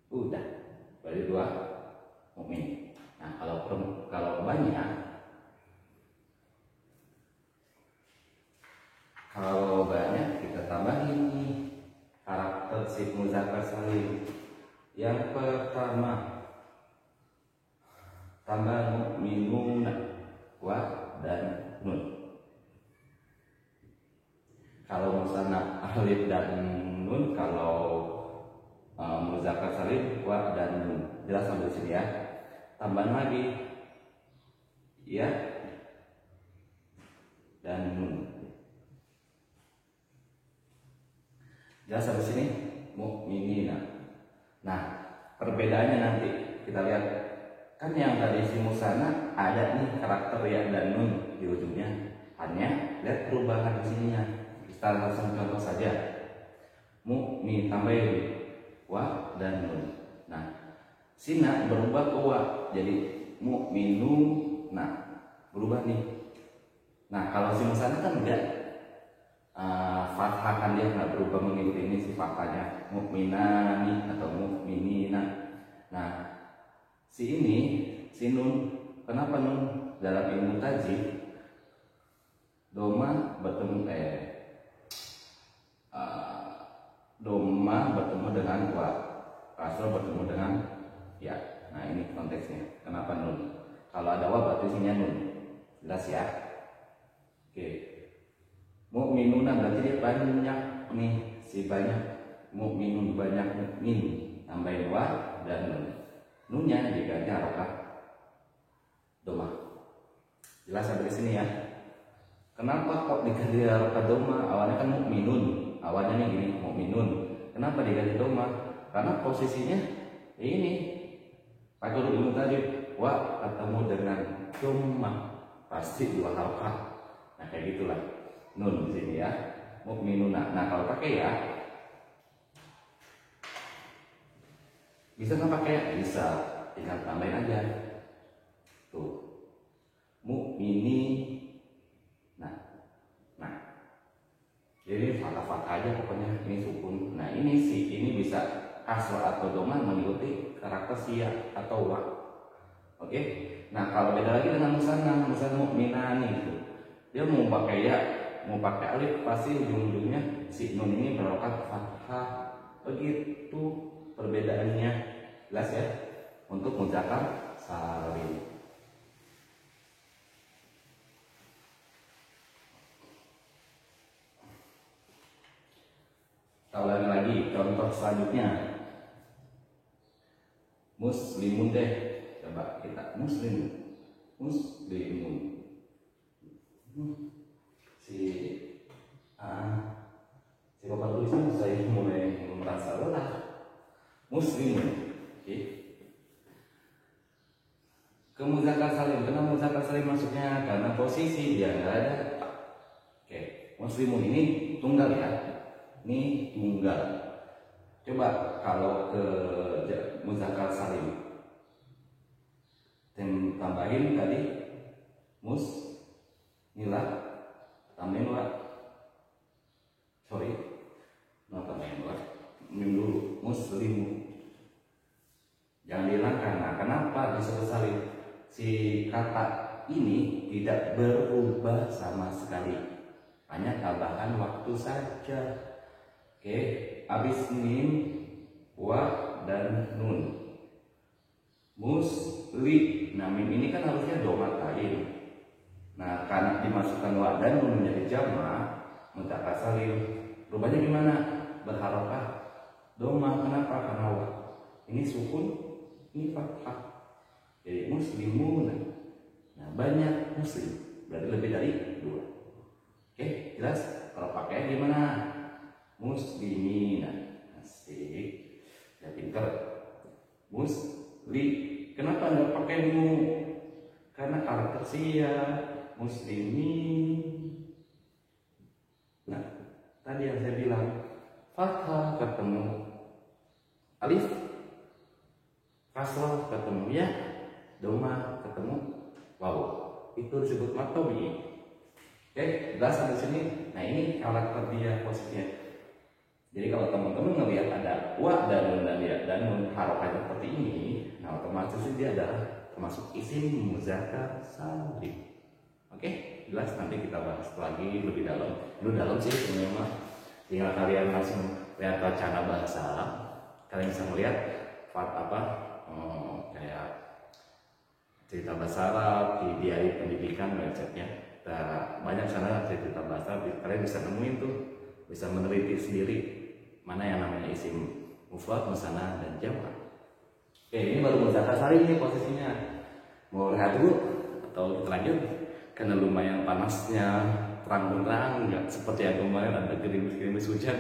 Udah, berarti dua mukmin. Nah, kalau banyak, kita tambahin nih karakter si muzakkar salim. Yang pertama tambah mukminun wa dan nun. Kalau musanna alif dan nun, kalau muzakkar salim wa dan nun. Jelas sampai sini ya. Tambahan lagi ya dan nun. Jelas sampai sini mukminina. Nah, perbedaannya nanti kita lihat. Kan yang tadi si musanna ada nih karakter ya dan nun di ujungnya. Hanya lihat perubahan di sininya. Kita langsung contoh saja. Mukmin tambahin wa dan nun. Nah, sina berubah ke wa jadi mukminu. Nah, berubah nih. Nah, kalau si musanna kan enggak, fathah kan dia nggak berubah mengikuti ini si fathahnya mukminani atau mukminina. Nah, si nun, kenapa nun dalam ilmu tajwid doma bertemu doma bertemu dengan wa, kasroh bertemu dengan ya. Nah, ini konteksnya. Kenapa nun? Kalau ada wa berarti isinya nun. Jelas ya? Oke. Mukminuna berarti dia banyak nih, si banyak. Mukminun banyak mukmin, tambahin wa dan nun. Nunnya diganti harokat doma. Jelas sampai sini ya? Kenapa kok diganti harokat doma? Awalnya kan mukminun. Awalnya nih gini, mukminun. Kenapa diganti doma? Karena posisinya ini pakai ilmu tadi wa ketemu dengan doma pasti dua harokat. Nah, kayak gitulah nun di sini ya, mukminuna. Nah, kalau pakai ya Bisa nggak pakai? Bisa, tinggal tambahin aja. Tuh, mukmini. Nah, jadi fathah aja pokoknya, ini sukun. Nah ini bisa kasroh atau doma mengikuti karakter sia atau wa. Oke. Nah kalau beda lagi dengan musanna mukminani itu, dia mau pakai ya, mau pakai alif, pasti ujung-ujungnya si nun ini berokat fathah. Begitu perbedaannya, jelas ya untuk muzakkar salim. Kita ulangi lagi contoh selanjutnya. Muslimun deh, coba kita muslimun. Si bapak tulisnya saya mulai merasa lelah. Muslimun. Oke. Ke muzakkar salim. Kenapa muzakkar salim maksudnya? Karena posisi dia nggak ada. Oke. Muslimun ini tunggal ya. Ini tunggal. Coba kalau ke muzakkar salim, tambahin tadi nila, tambahin wa. Tambahin wa. Dulu muslimu. Jangan dihilangkan. Nah, kenapa disebut salim? Si kata ini tidak berubah sama sekali. Hanya tambahan waktu saja. Oke, habis mim, wa dan nun. Musli. Nah, mim ini kan harusnya domatain. Nah, karena dimasukkan wa dan nun menjadi jamak muzakkar salim. Rubahnya gimana? Berharokah doma. Kenapa? Karena wa. Ini sukun, ini fathah. Jadi muslimun. Nah, banyak muslim. Berarti lebih dari 2. Oke, jelas? Kalau pakai gimana? Muslimin. Asik. Ya pinter. Musli. Kenapa nggak pakai mu? Karena karakter sia. Muslimin. Nah, tadi yang saya bilang, fathah ketemu alif, kasroh ketemu ya, doma ketemu waw. Itu disebut matobi. Oke, jelas sampai sini. Nah, ini karakter dia posisinya. Jadi kalau teman-teman ngelihat ada wa dan nun dan nun harokatnya seperti ini, nah otomatis dia adalah termasuk isim muzakkar salim. Oke, jelas. Nanti kita bahas lagi lebih dalam. Lu dalam sih sebenarnya, tinggal kalian langsung lihat wacana bahasa Arab. Kalian bisa melihat kayak cerita bahasa Arab di diari pendidikan websitenya. Banyak sana cerita bahasa Arab. Kalian bisa nemuin tuh, bisa meneliti sendiri mana yang namanya isim mufrad, musanna dan jamak. Oke, ini baru muzakkar salim nih posisinya. Mau rehat dulu atau kita lanjut? Karena lumayan panasnya, terang-terang, nggak seperti yang kemarin ada gerimis-gerimis hujan.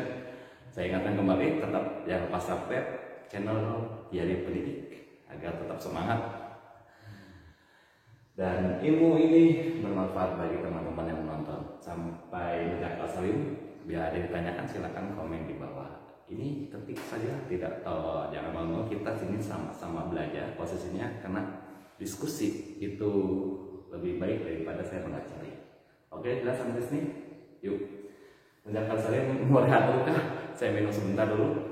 Saya ingatkan kembali, tetap jangan lupa subscribe channel Diari Pendidik agar tetap semangat. Dan ilmu ini bermanfaat bagi teman-teman yang menonton. Sampai muzakkar salim. Bila ada yang ditanyakan silakan komen di bawah. Ini ketik saja, tidak jangan mau kita sini sama-sama belajar posisinya, karena diskusi itu lebih baik daripada saya mengajari. Oke, jelas sampai sini. Yuk, muzakkar salim. Mau rehat dulu kah? Saya minum sebentar dulu.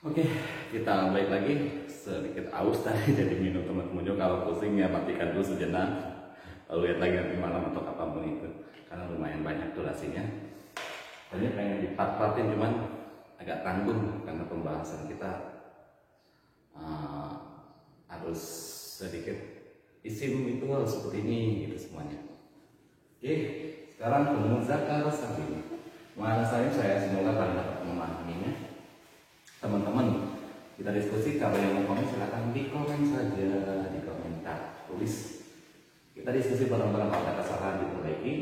Oke, kita balik lagi. Sedikit aus tadi jadi minum teman-teman juga. Kalau pusing ya matikan dulu sejenak. Lalu lihat lagi nanti malam atau apapun itu. Karena lumayan banyak durasinya. Tadinya pengen dipat-patin cuman agak tanggung karena pembahasan kita harus sedikit isim itu harus seperti ini gitu semuanya. Oke, sekarang Muzakkar Salim. Muannats salim saya semoga kalian dapat memahaminya. Teman-teman, kita diskusi. Kalau yang mau komen silahkan di komen saja, di komentar tulis. Kita diskusi bareng-bareng. Kalau ada kesalahan diperbaiki.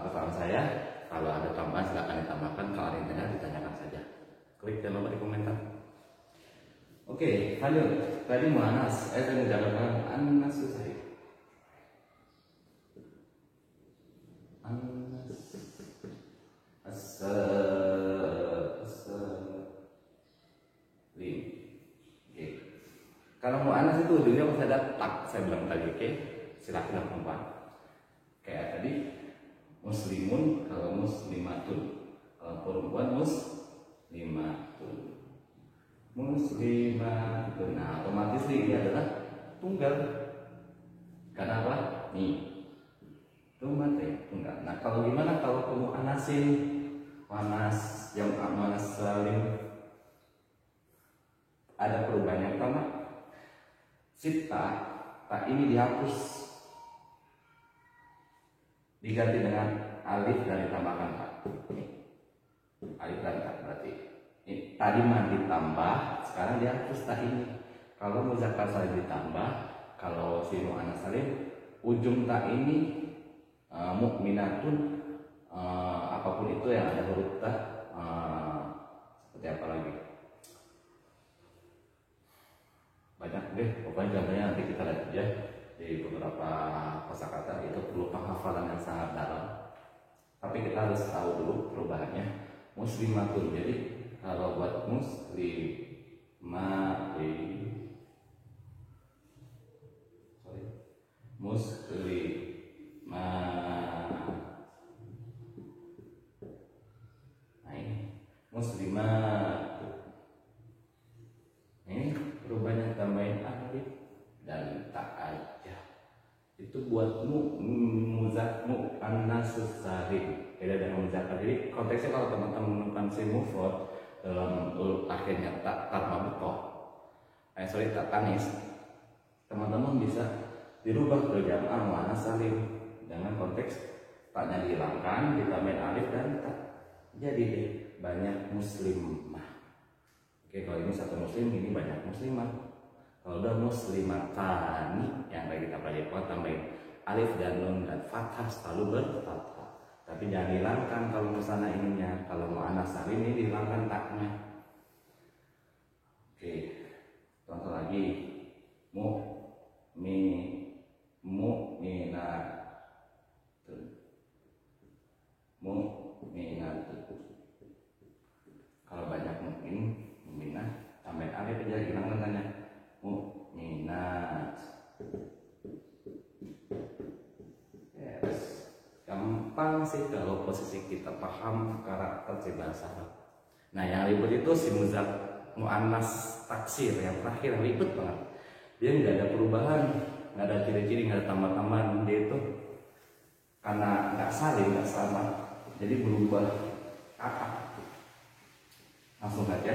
Kesalahan saya, kalau ada tambahan silahkan ditambahkan. Kalau ada yang tanya ditanyakan saja. Klik jangan lupa di komentar. Oke, lanjut. Tadi Muannats, saya menjabarkan An-Nas Sahih. Kalau muannats itu ujungnya masih ada tak, saya bilang tadi, oke? Silakan perempuan. Kayak tadi muslimun, kalau muslimatun, kalau perempuan muslimatun, muslimatun. Nah, otomatis ini adalah tunggal. Kenapa? Nih, tunggal. Nah, kalau gimana kalau muannatsin, muannats yang muannats salim ada perubahan yang pertama. Sita, tak ini dihapus, diganti dengan alif dan ditambahkan tak. Alif dan tak berarti ini, tadi mah ditambah, sekarang dihapus tak ini. Kalau muzakkar salim ditambah, kalau si muannats salim ujung tak ini mukminatun, apapun itu yang ada huruf tak, seperti apa lagi? Banyak deh, pokoknya contohnya nanti kita lihat aja di beberapa kosakata. Itu perlu penghafalan yang sangat dalam, tapi kita harus tahu dulu perubahannya. Muslimatun, jadi kalau buat muslimat, ini perubahannya tambahin alif dan tak aja. Itu buat muannats salim. Beda dengan muzakkar. Jadi konteksnya kalau teman-teman menemukan si mufrad dalam akhirnya tak marbutoh, tak tanis, teman-teman bisa dirubah ke jamak muannats salim dengan konteks taknya dihilangkan, ditambahin alif dan tak. Jadi deh banyak muslimah. Oke, kalau ini satu muslim, ini banyak muslimah. Kalau udah muslimatani yang kayak kita pelajari, tambahin alif dan nun dan fathah, selalu berfathah. Tapi jangan hilangkan kalau misalnya ininya. Kalau muannats salim ini dihilangkan taknya. Oke, contoh lagi mu'minatun. Kalau banyak mu'minah, tambahin alif aja, hilangkan tanya mu'minat. Yes, gampang sih kalau posisi kita paham karakter si bahasa Arab. Nah, yang ribet itu si muannats taksir yang terakhir, yang ribet banget. Dia nggak ada perubahan, nggak ada ciri-ciri, nggak ada tambah-tambahan. Dia itu karena nggak saling, nggak sama, jadi berubah kata. Langsung aja.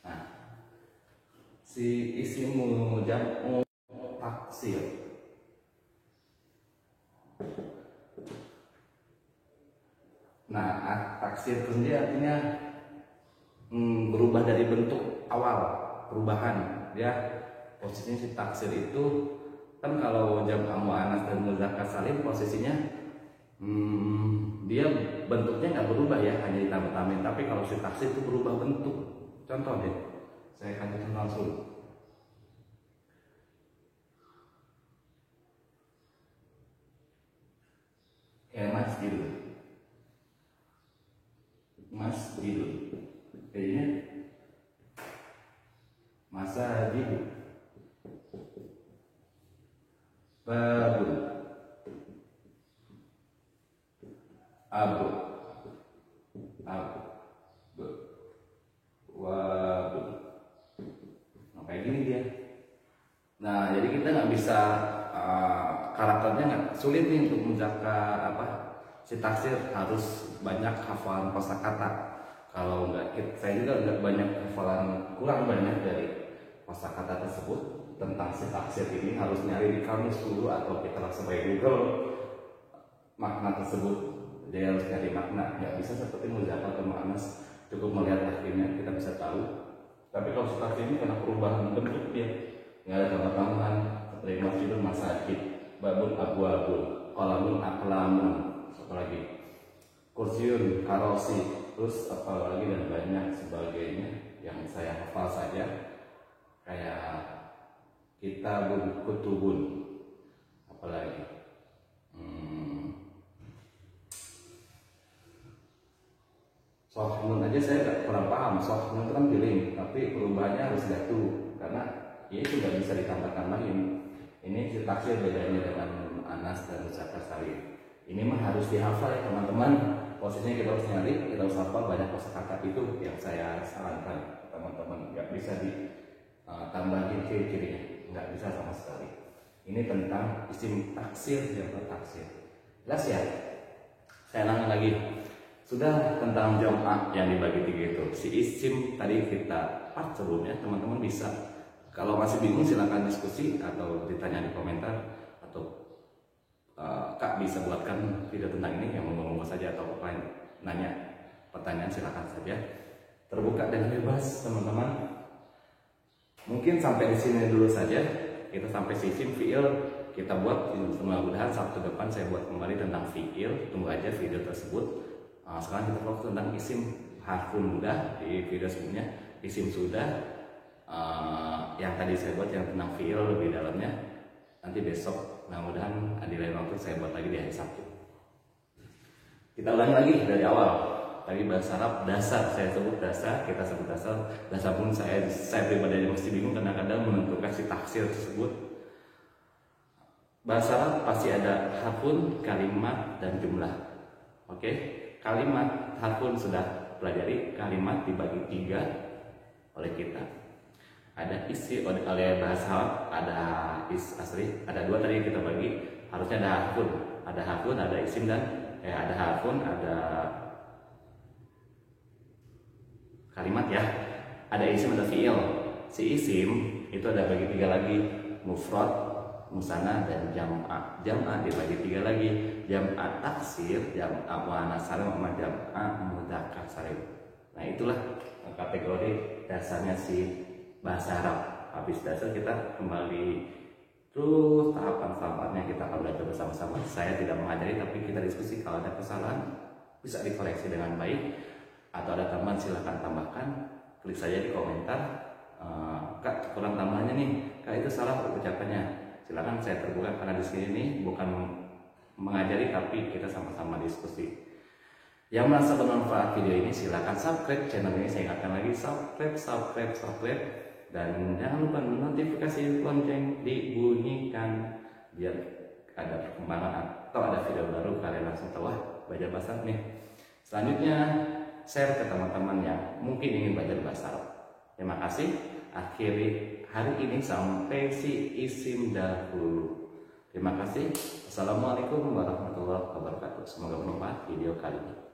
Nah, si isim jam'u taksir. Nah, taksir itu sendiri artinya berubah dari bentuk awal, perubahan. Dia posisinya si taksir itu kan kalau jam'u muannats dan muzakkar salim posisinya dia bentuknya nggak berubah ya, hanya ditambah-tambahin. Tapi kalau si taksir itu berubah bentuk. Contoh deh, saya akan contoh langsung. Kayak masjid, kayaknya masajid, babun, abu, Waduh, nah, kayak gini dia. Nah, jadi kita nggak bisa karakternya nggak sulit nih untuk menjaga si taksir, harus banyak hafalan kosakata. Kalau nggak, saya juga nggak banyak hafalan, kurang banyak dari kosakata tersebut tentang si taksir ini, harus nyari di kamus dulu atau kita langsung by Google makna tersebut. Jadi harus nyari makna, nggak bisa seperti Muzaffar makna cukup melihat akhirnya kita bisa tahu. Tapi kalau si taksir ini karena perubahan bentuk dia, nggak ada tambahan seperti masjidul masajid, babun abu-abu, kolamun aklamun, apalagi kursiun karosi, terus apalagi dan banyak sebagainya yang saya hafal saja, kayak kitabun kutubun, apalagi sohnun aja saya nggak kurang paham. Sohnun itu kan piring, tapi perubahannya harus datu, karena ya itu nggak bisa ditambah-tambahin. Ini si taksir bedanya dengan Anas dan Muzaffar Salim. Ini mah harus dihafal ya teman-teman. Posisinya kita harus nyari, kita harus hafal banyak kosakata, itu yang saya sarankan teman-teman. Nggak bisa ditambahin ciri-cirinya, nggak bisa sama sekali. Ini tentang isim taksir dan taksir. Jelas ya? Saya ulangi lagi. Sudah tentang jam'ah yang dibagi tiga itu. Si isim tadi kita part sebelumnya, teman-teman bisa. Kalau masih bingung silahkan diskusi atau ditanya di komentar, atau Kak bisa buatkan video tentang ini yang mau saja, atau lain nanya pertanyaan silakan saja. Terbuka dan bebas teman-teman. Mungkin sampai di sini dulu saja. Kita sampai si isim fiil kita buat. Mudah-mudahan Sabtu depan saya buat kembali tentang fiil. Tunggu aja video tersebut. Sekarang kita fokus tentang isim harfun mudah di video sebelumnya. Isim sudah yang tadi saya buat yang tentang fiil lebih dalamnya nanti besok. Mudah-mudahan di lain waktu saya buat lagi di hari Sabtu. Kita ulangi lagi dari awal. Tadi bahasa Arab dasar saya sebut dasar, kita sebut dasar. Dasar pun saya pribadi masih bingung kadang-kadang menentukan si taksir tersebut. Bahasa Arab pasti ada harfun, kalimat, dan jumlah. Oke, kalimat harfun sudah pelajari, kalimat dibagi tiga oleh kita. Ada isi oleh bahasa Arab, ada asli, ada dua tadi yang kita bagi. Harusnya ada harfun, ada isim dan ada harfun, ada kalimat ya. Ada isim, ada fiil. Si isim itu ada bagi tiga lagi, mufrad, musanna, dan jam'ah. Jam'ah dibagi tiga lagi, jam'ah taksir, jam'ah muannas salim, sama jam'ah mudzakkar salim. Nah itulah kategori dasarnya si bahasa Arab. Habis dasar kita kembali terus tahapan-tahapannya kita akan belajar bersama-sama. Saya tidak mengajari tapi kita diskusi. Kalau ada kesalahan bisa dikoreksi dengan baik, atau ada tambahan silahkan tambahkan. Klik saja di komentar, Kak kurang tambahannya nih, Kak itu salah ucapannya. Silakan, saya terbuka karena di sini nih bukan mengajari tapi kita sama-sama diskusi. Yang merasa bermanfaat video ini silahkan subscribe channel ini. Saya ingatkan lagi, subscribe, dan jangan lupa notifikasi lonceng dibunyikan biar ada perkembangan atau ada video baru kalian langsung tahu belajar bahasa nih. Selanjutnya share ke teman-teman yang mungkin ingin belajar bahasa Arab. Terima kasih. Akhiri hari ini sampai si isim dahulu. Terima kasih. Assalamualaikum warahmatullahi wabarakatuh. Semoga bermanfaat video kali ini.